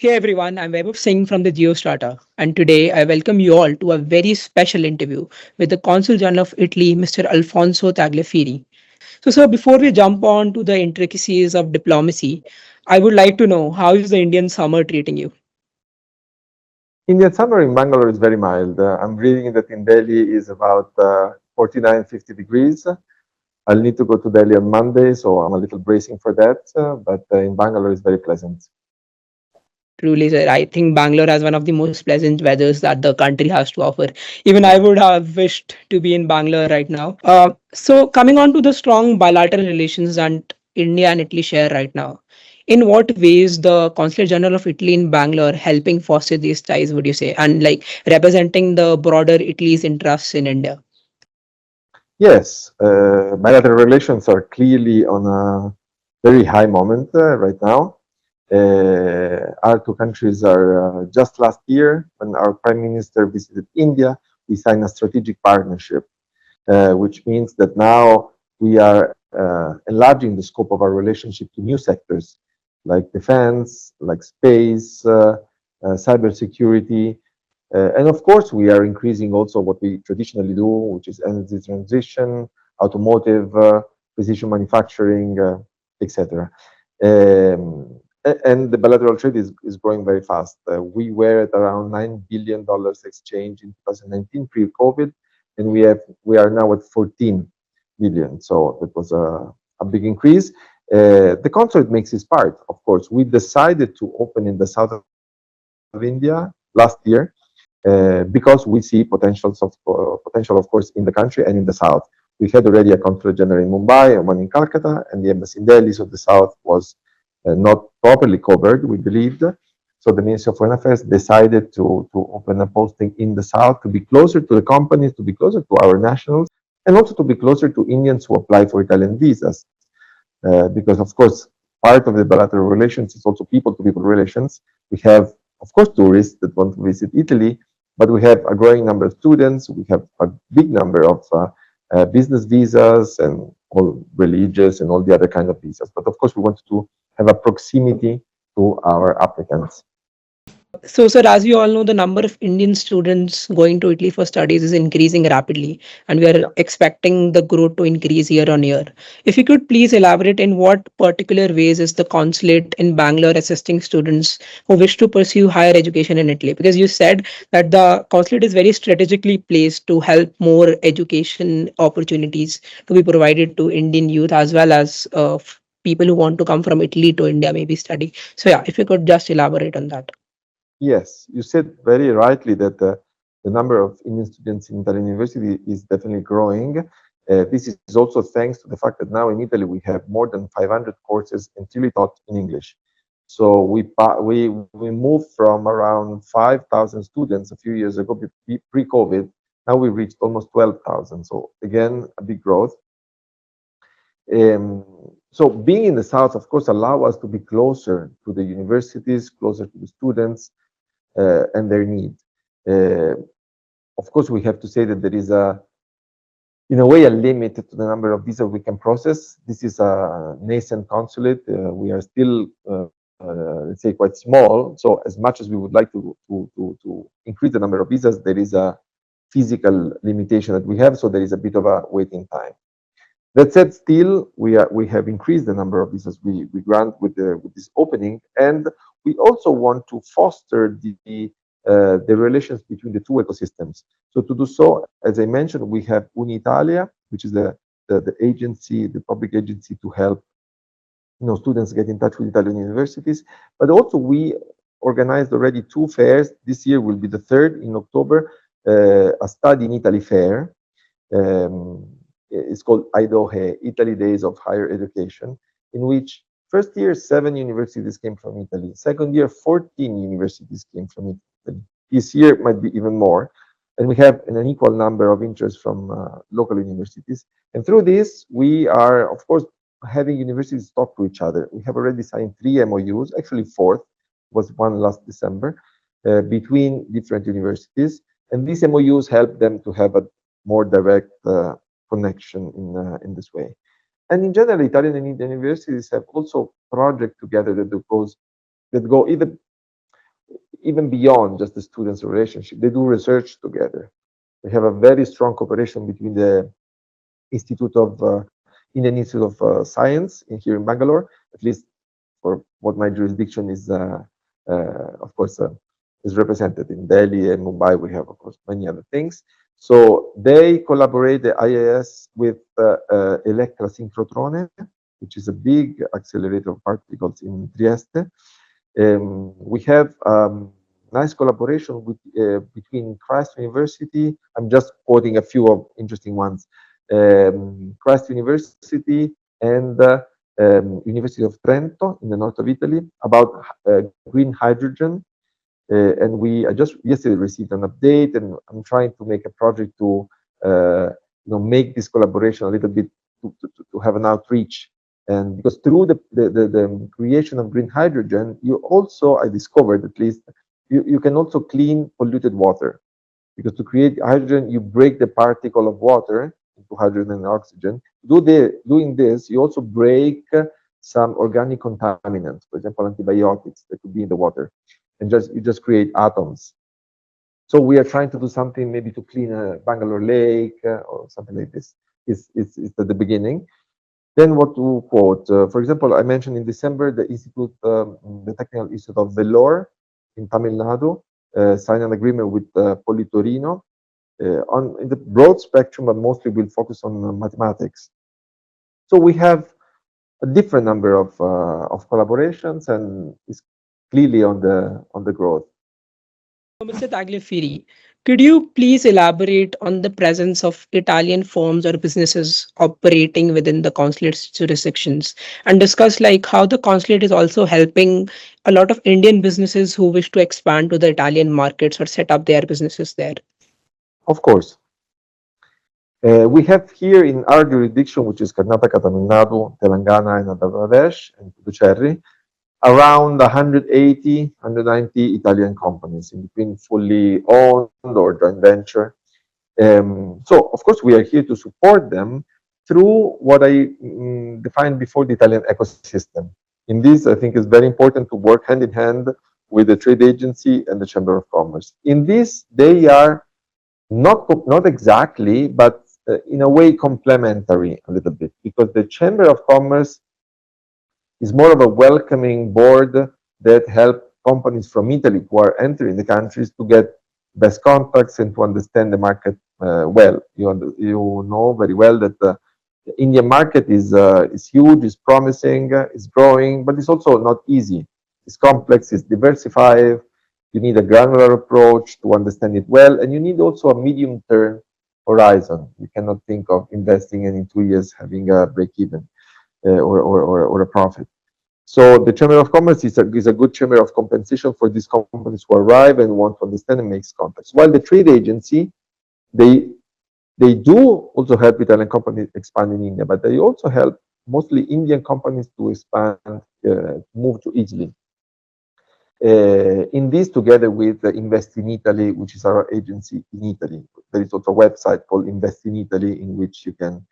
Hey everyone, I'm Vaibhav Singh from the GeoStrata, and today I welcome you all to a very special interview with the Consul General of Italy, Mr. Alfonso Tagliaferri. So, sir, before we jump on to the intricacies of diplomacy, I would like to know how is the Indian summer treating you? Indian summer in Bangalore is very mild. I'm reading that in Delhi is about 49, 50 degrees. I'll need to go to Delhi on Monday, so I'm a little bracing for that. But in Bangalore, it's very pleasant. Truly, sir, I think Bangalore has one of the most pleasant weathers that the country has to offer. Even I Yeah. would have wished to be in Bangalore right now. Coming on to the strong bilateral relations that India and Italy share right now, in what ways the Consulate General of Italy in Bangalore helping foster these ties, would you say, and like representing the broader Italy's interests in India? Yes, bilateral relations are clearly on a very high moment right now. Our two countries are just last year when our Prime Minister visited India, we signed a strategic partnership, which means that now we are enlarging the scope of our relationship to new sectors like defense, like space, cybersecurity, and of course, we are increasing also what we traditionally do, which is energy transition, automotive, precision manufacturing, etc. And the bilateral trade is growing very fast. We were at around $9 billion exchange in 2019 pre-COVID, and we are now at 14 billion. So that was a big increase. The consulate makes its part, of course. We decided to open in the south of India last year because we see potential, of course, in the country and in the south. We had already a consulate general in Mumbai and one in Calcutta, and the embassy in Delhi. So the south was not properly covered, we believed. So the Ministry of Foreign Affairs decided to open a posting in the south to be closer to the companies, to be closer to our nationals, and also to be closer to Indians who apply for Italian visas. Because, of course, part of the bilateral relations is also people to people relations. We have, of course, tourists that want to visit Italy, but we have a growing number of students. We have a big number of business visas and all religious and all the other kind of visas. But of course, we want to have a proximity to our applicants. So, sir, as we all know, the number of Indian students going to Italy for studies is increasing rapidly, and we are Yeah. expecting the growth to increase year on year. If you could please elaborate in what particular ways is the consulate in Bangalore assisting students who wish to pursue higher education in Italy? Because you said that the consulate is very strategically placed to help more education opportunities to be provided to Indian youth as well as people who want to come from Italy to India, maybe study. So, yeah, if you could just elaborate on that. Yes, you said very rightly that the number of Indian students in Italian university is definitely growing. This is also thanks to the fact that now in Italy we have more than 500 courses entirely taught in English. So we moved from around 5,000 students a few years ago pre-COVID. Now we reached almost 12,000. So again, a big growth. Um, so being in the south, of course, allow us to be closer to the universities, closer to the students, and their need. Uh, of course, we have to say that there is in a way, a limit to the number of visas we can process. This is a nascent consulate. We are still, let's say, quite small. So, as much as we would like to increase the number of visas, there is a physical limitation that we have. So, there is a bit of a waiting time. That said, still we have increased the number of visas we grant with this opening, and we also want to foster the relations between the two ecosystems. So to do so, as I mentioned, we have Unitalia, which is the agency, the public agency to help students get in touch with Italian universities. But also we organized already two fairs. This year will be the third in October, a Study in Italy fair. Um, it's called IDOHE, Italy Days of Higher Education, in which first year 7 universities came from Italy, second year 14 universities came from Italy. This year might be even more, and we have an unequal number of interests from local universities. And through this, we are, of course, having universities talk to each other. We have already signed 3 MOUs, actually fourth was one last December, between different universities. And these MOUs help them to have a more direct connection in this way. And in general, Italian and Indian universities have also projects together that go even even beyond just the students' relationship. They do research together. We have a very strong cooperation between the Institute of Indian Institute of Science here in Bangalore, at least for what my jurisdiction is, of course, is represented in Delhi and Mumbai. We have, of course, many other things. So they collaborate, the IIS, with Electra Synchrotrone, which is a big accelerator of particles in Trieste. We have nice collaboration with, between Christ University. I'm just quoting a few of interesting ones. Christ University and University of Trento in the north of Italy about green hydrogen. And I just yesterday received an update, and I'm trying to make a project to make this collaboration a little bit to have an outreach. And because through the creation of green hydrogen, you also, I discovered at least, you can also clean polluted water. Because to create hydrogen, you break the particle of water into hydrogen and oxygen. Doing this, you also break some organic contaminants, for example, antibiotics that could be in the water, and you just create atoms. So we are trying to do something maybe to clean a Bangalore lake or something like this. It's at the beginning. Then what to quote? For example, I mentioned in December the the Technical Institute of Vellore in Tamil Nadu signed an agreement with Politorino in the broad spectrum, but mostly we'll focus on mathematics. So we have a different number of collaborations, and it's clearly on the growth. Mr. Tagliaferri, could you please elaborate on the presence of Italian firms or businesses operating within the consulate's jurisdictions and discuss like how the consulate is also helping a lot of Indian businesses who wish to expand to the Italian markets or set up their businesses there? Of course. We have here in our jurisdiction, which is Karnataka, Tamil Nadu, Telangana, and Andhra Pradesh, and Puducherry, around 180, 190 Italian companies in between fully owned or joint venture. So, of course, we are here to support them through what I defined before, the Italian ecosystem. In this, I think it's very important to work hand in hand with the trade agency and the Chamber of Commerce. In this, they are not exactly, but in a way complementary a little bit, because the Chamber of Commerce is more of a welcoming board that help companies from Italy who are entering the countries to get best contacts and to understand the market well. You know very well that the Indian market is huge, is promising, is growing, but it's also not easy. It's complex, it's diversified. You need a granular approach to understand it well, and you need also a medium-term horizon. You cannot think of investing and in 2 years having a break-even or a profit. So the Chamber of Commerce is a good chamber of compensation for these companies who arrive and want to understand and make contacts. While the trade agency, they do also help Italian companies expand in India, but they also help mostly Indian companies to expand, move to Italy. In this, together with Invest in Italy, which is our agency in Italy, there is also a website called Invest in Italy, in which you can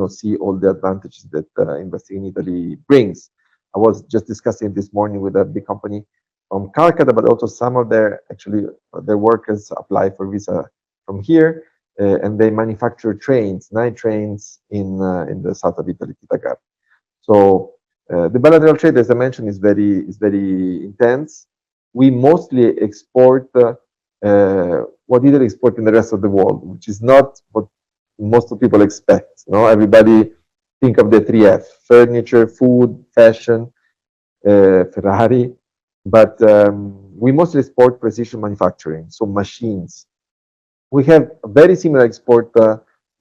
see all the advantages that investing in Italy brings. I was just discussing this morning with a big company from Calcutta, but also some of their workers apply for visa from here, and they manufacture trains, 9 trains in the south of Italy, Titagar. So the bilateral trade, as I mentioned, is very intense. We mostly export what Italy exports in the rest of the world, which is not what most of people expect. Everybody think of the 3F: furniture, food, fashion, Ferrari. But we mostly export precision manufacturing, so machines. We have a very similar export,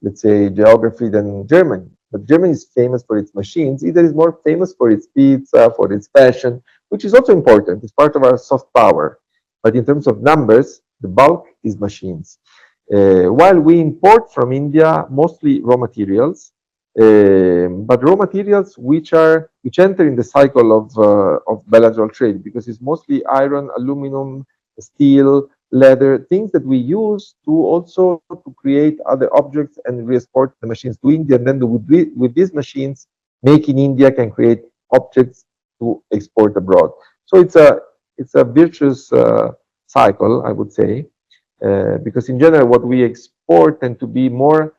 let's say, geography than Germany. But Germany is famous for its machines. Italy is more famous for its pizza, for its fashion, which is also important. It's part of our soft power. But in terms of numbers, the bulk is machines. While we import from India mostly raw materials, but raw materials which enter in the cycle of bilateral trade, because it's mostly iron, aluminum, steel, leather, things that we use to also to create other objects and re-export the machines to India. And then with these machines, Make in India can create objects to export abroad. So it's a virtuous cycle, I would say, because in general, what we export tend to be more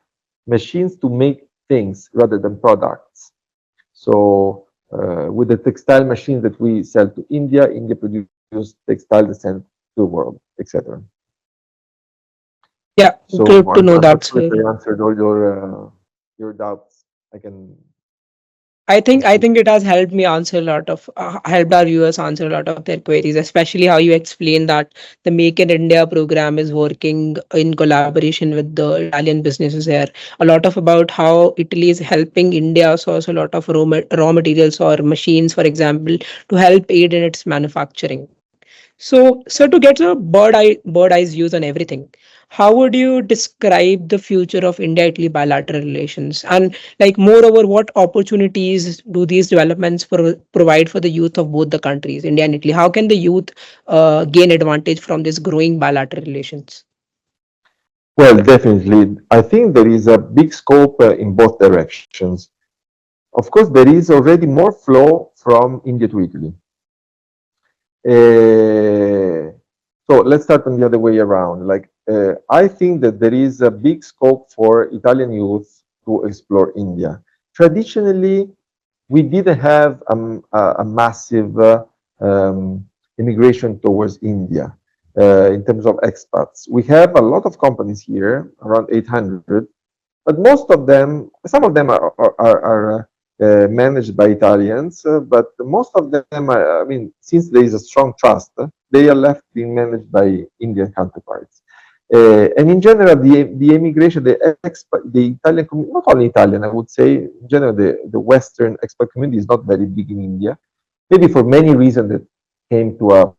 machines to make things rather than products. So with the textile machines that we sell to India, India produces textile that sent to the world, etc. Yeah, So good to know I'm not that, sure if sir. I answered all your doubts. I can I proceed. think it has helped me answer a lot of helped our viewers answer a lot of their queries, especially how you explain that the Make in India program is working in collaboration with the Italian businesses here. A lot of about how Italy is helping India source a lot of raw materials or machines, for example, to help aid in its manufacturing. So to get a bird eyes views on everything, how would you describe the future of India-Italy bilateral relations? And like moreover, what opportunities do these developments provide for the youth of both the countries, India and Italy? How can the youth gain advantage from this growing bilateral relations? Well, definitely. I think there is a big scope in both directions. Of course, there is already more flow from India to Italy. So let's start on the other way around. I think that there is a big scope for Italian youth to explore India. Traditionally, we didn't have a massive immigration towards India in terms of expats. We have a lot of companies here, around 800, but most of them, some of them are managed by Italians, but most of them, I mean, since there is a strong trust, they are left being managed by Indian counterparts. And in general, the immigration, the Italian community, not only Italian, I would say, in general, the Western expat community is not very big in India, maybe for many reasons that came to a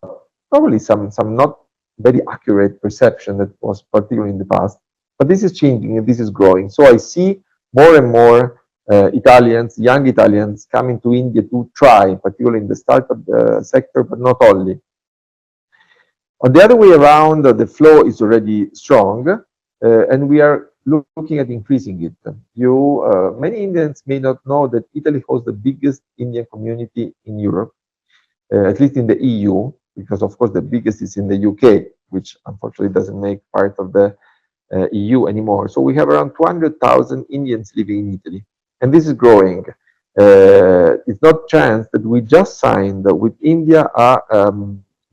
probably some not very accurate perception that was particularly in the past. But this is changing and this is growing. So I see more and more Italians, young Italians, coming to India to try, particularly in the startup sector, but not only. On the other way around, the flow is already strong, and we are looking at increasing it. Many Indians may not know that Italy hosts the biggest Indian community in Europe, at least in the EU, because of course the biggest is in the UK, which unfortunately doesn't make part of the EU anymore. So we have around 200,000 Indians living in Italy, and this is growing. It's not chance that we just signed with India a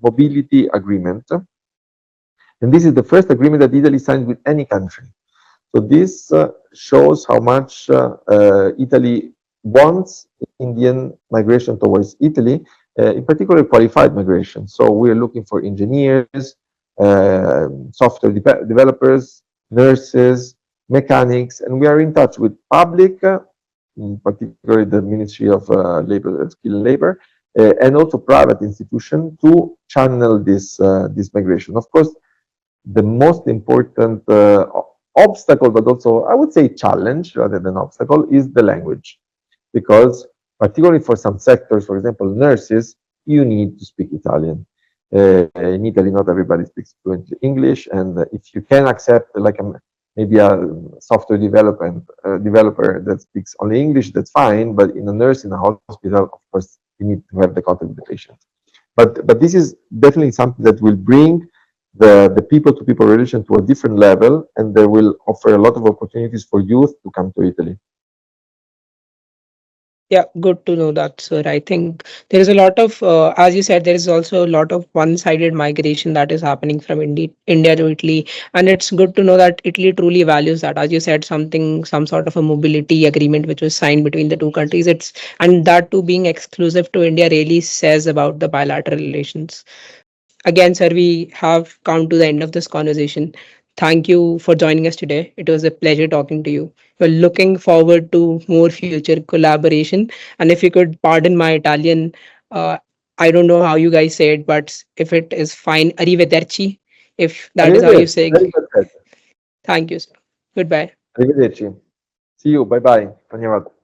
mobility agreement, and this is the first agreement that Italy signed with any country. So this shows how much Italy wants Indian migration towards Italy, in particular qualified migration. So we're looking for engineers, software developers, nurses, mechanics, and we are in touch with public, in particular the Ministry of Labor, Skill and Labor, and also private institutions to channel this migration. Of course, the most important obstacle, but also I would say challenge rather than obstacle, is the language. Because particularly for some sectors, for example, nurses, you need to speak Italian. In Italy, not everybody speaks fluently English, and if you can accept maybe a software developer that speaks only English, that's fine. But in a nurse in a hospital, of course, you need to have the contact with the patient. But this is definitely something that will bring the people-to-people relation to a different level, and they will offer a lot of opportunities for youth to come to Italy. Yeah, good to know that, sir. I think there is a lot of, as you said, there is also a lot of one-sided migration that is happening from India to Italy, and it's good to know that Italy truly values that. As you said, some sort of a mobility agreement which was signed between the two countries. And that too being exclusive to India really says about the bilateral relations. Again, sir, we have come to the end of this conversation. Thank you for joining us today. It was a pleasure talking to you. We're looking forward to more future collaboration. And if you could pardon my Italian, uh, I don't know how you guys say it, but if it is fine, arrivederci, if that is how you Arrivederci. say it. Very good. Thank you, sir. Goodbye. Arrivederci. See you. Bye bye. धन्यवाद.